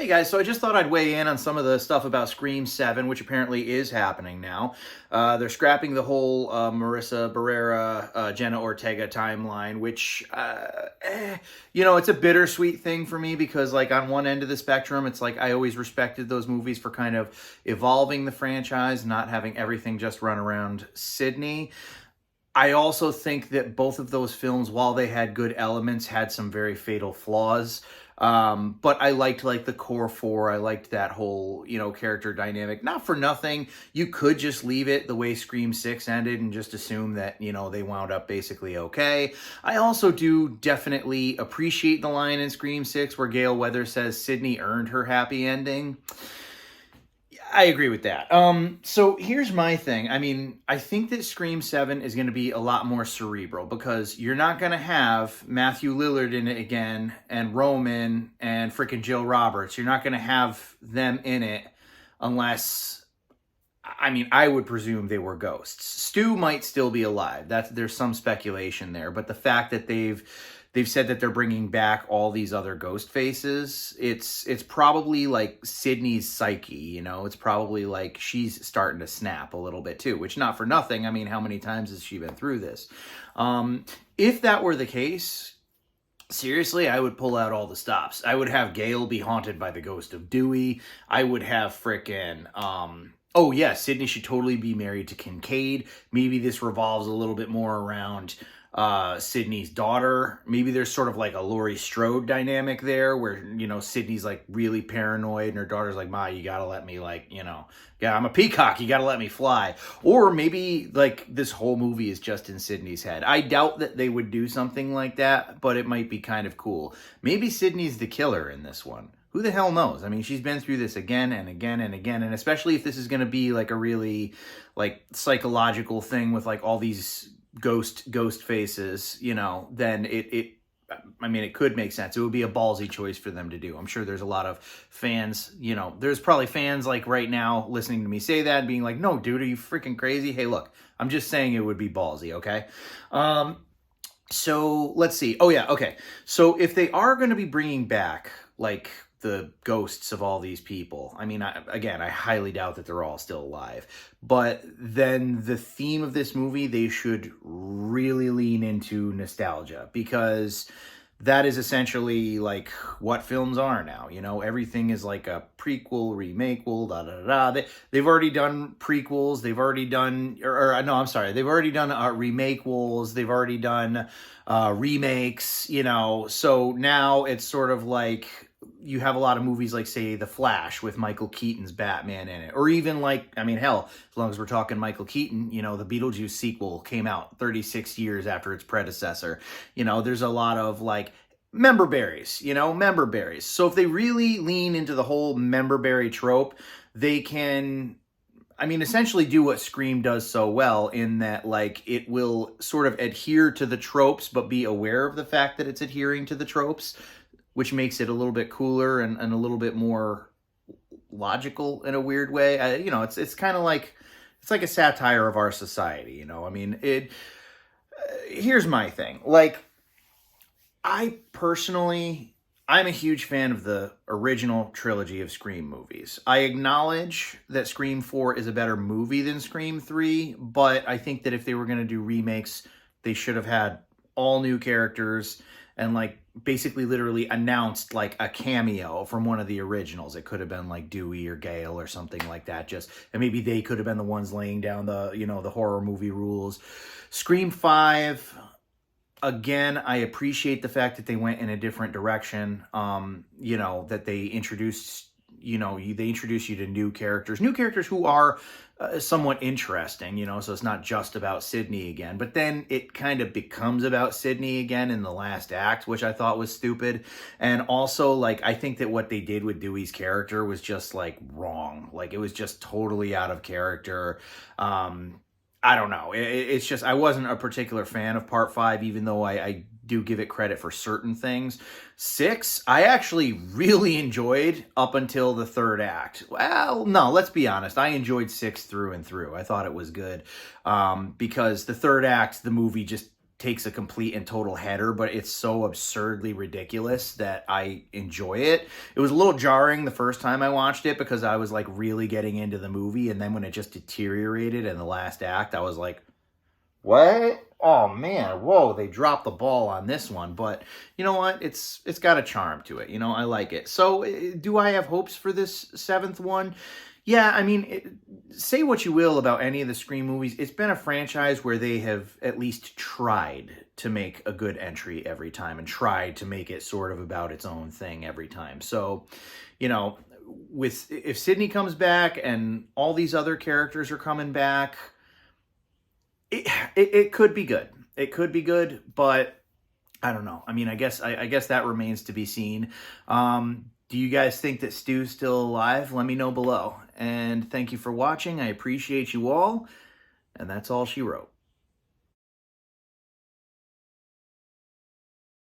Hey guys, so I just thought I'd weigh in on some of the stuff about Scream 7, which apparently is happening now. They're scrapping the whole Marissa Barrera, Jenna Ortega timeline, which, it's a bittersweet thing for me because, like, on one end of the spectrum, it's like I always respected those movies for kind of evolving the franchise, not having everything just run around Sydney. I also think that both of those films, while they had good elements, had some very fatal flaws. But I liked like the core four. I liked that whole, character dynamic. Not for nothing. You could just leave it the way Scream 6 ended and just assume that, they wound up basically okay. I also do definitely appreciate the line in Scream 6 where Gale Weathers says Sydney earned her happy ending. I agree with that. So here's my thing. I mean, I think that Scream 7 is going to be a lot more cerebral because you're not going to have Matthew Lillard in it again and Roman and freaking Jill Roberts. You're not going to have them in it unless, I would presume they were ghosts. Stu might still be alive. There's some speculation there, but the fact that they've said that they're bringing back all these other ghost faces. It's probably like Sydney's psyche, It's probably like she's starting to snap a little bit too, which not for nothing. I mean, how many times has she been through this? If that were the case, seriously, I would pull out all the stops. I would have Gale be haunted by the ghost of Dewey. I would have frickin'... oh yeah, Sydney should totally be married to Kincaid. Maybe this revolves a little bit more around... Sydney's daughter. Maybe there's sort of like a Laurie Strode dynamic there where, Sydney's like really paranoid and her daughter's like, Ma, you gotta let me I'm a peacock, you gotta let me fly. Or maybe like this whole movie is just in Sydney's head. I doubt that they would do something like that, but it might be kind of cool. Maybe Sydney's the killer in this one. Who the hell knows? I mean, she's been through this again and again and again, and especially if this is going to be like a really like psychological thing with like all these ghost faces, then it could make sense. It would be a ballsy choice for them to do. I'm sure there's a lot of fans, there's probably fans like right now listening to me say that and being like, no, dude, are you freaking crazy? Hey, look, I'm just saying it would be ballsy, okay? So let's see. Oh yeah, okay. So if they are going to be bringing back like the ghosts of all these people. I highly doubt that they're all still alive. But then the theme of this movie, they should really lean into nostalgia because that is essentially like what films are now. Everything is like a prequel, remake-will, They've already done prequels. They've already done, they've already done remake-wills. They've already done remakes, So now it's sort of like, you have a lot of movies like, say, The Flash with Michael Keaton's Batman in it. Or even like, hell, as long as we're talking Michael Keaton, the Beetlejuice sequel came out 36 years after its predecessor. There's a lot of like member berries. So if they really lean into the whole member berry trope, they can... essentially do what Scream does so well in that, like, it will sort of adhere to the tropes, but be aware of the fact that it's adhering to the tropes, which makes it a little bit cooler and a little bit more logical in a weird way. It's kind of like, it's like a satire of our society, here's my thing. Like, I'm a huge fan of the original trilogy of Scream movies. I acknowledge that Scream 4 is a better movie than Scream 3, but I think that if they were going to do remakes, they should have had all new characters and like basically literally announced like a cameo from one of the originals. It could have been like Dewey or Gale or something like that. And maybe they could have been the ones laying down the horror movie rules. Scream 5... Again, I appreciate the fact that they went in a different direction, that they introduced, they introduce you to new characters who are somewhat interesting, so it's not just about Sydney again. But then it kind of becomes about Sydney again in the last act, which I thought was stupid. And also, like, I think that what they did with Dewey's character was just, like, wrong. Like, it was just totally out of character. I don't know. It's just, I wasn't a particular fan of Part 5, even though I do give it credit for certain things. 6, I actually really enjoyed up until the third act. Well, no, let's be honest. I enjoyed 6 through and through. I thought it was good because the third act, the movie just takes a complete and total header, but it's so absurdly ridiculous that I enjoy it. It was a little jarring the first time I watched it because I was like really getting into the movie, and then when it just deteriorated in the last act, I was like, what? Oh man, whoa, they dropped the ball on this one. But you know what? It's got a charm to it. You know, I like it. So do I have hopes for this seventh one? Yeah, I mean, say what you will about any of the Scream movies, it's been a franchise where they have at least tried to make a good entry every time and tried to make it sort of about its own thing every time. So, you know, if Sydney comes back and all these other characters are coming back, it could be good. It could be good, but I don't know. I mean, I guess that remains to be seen. Do you guys think that Stu's still alive? Let me know below. And thank you for watching. I appreciate you all. And that's all she wrote.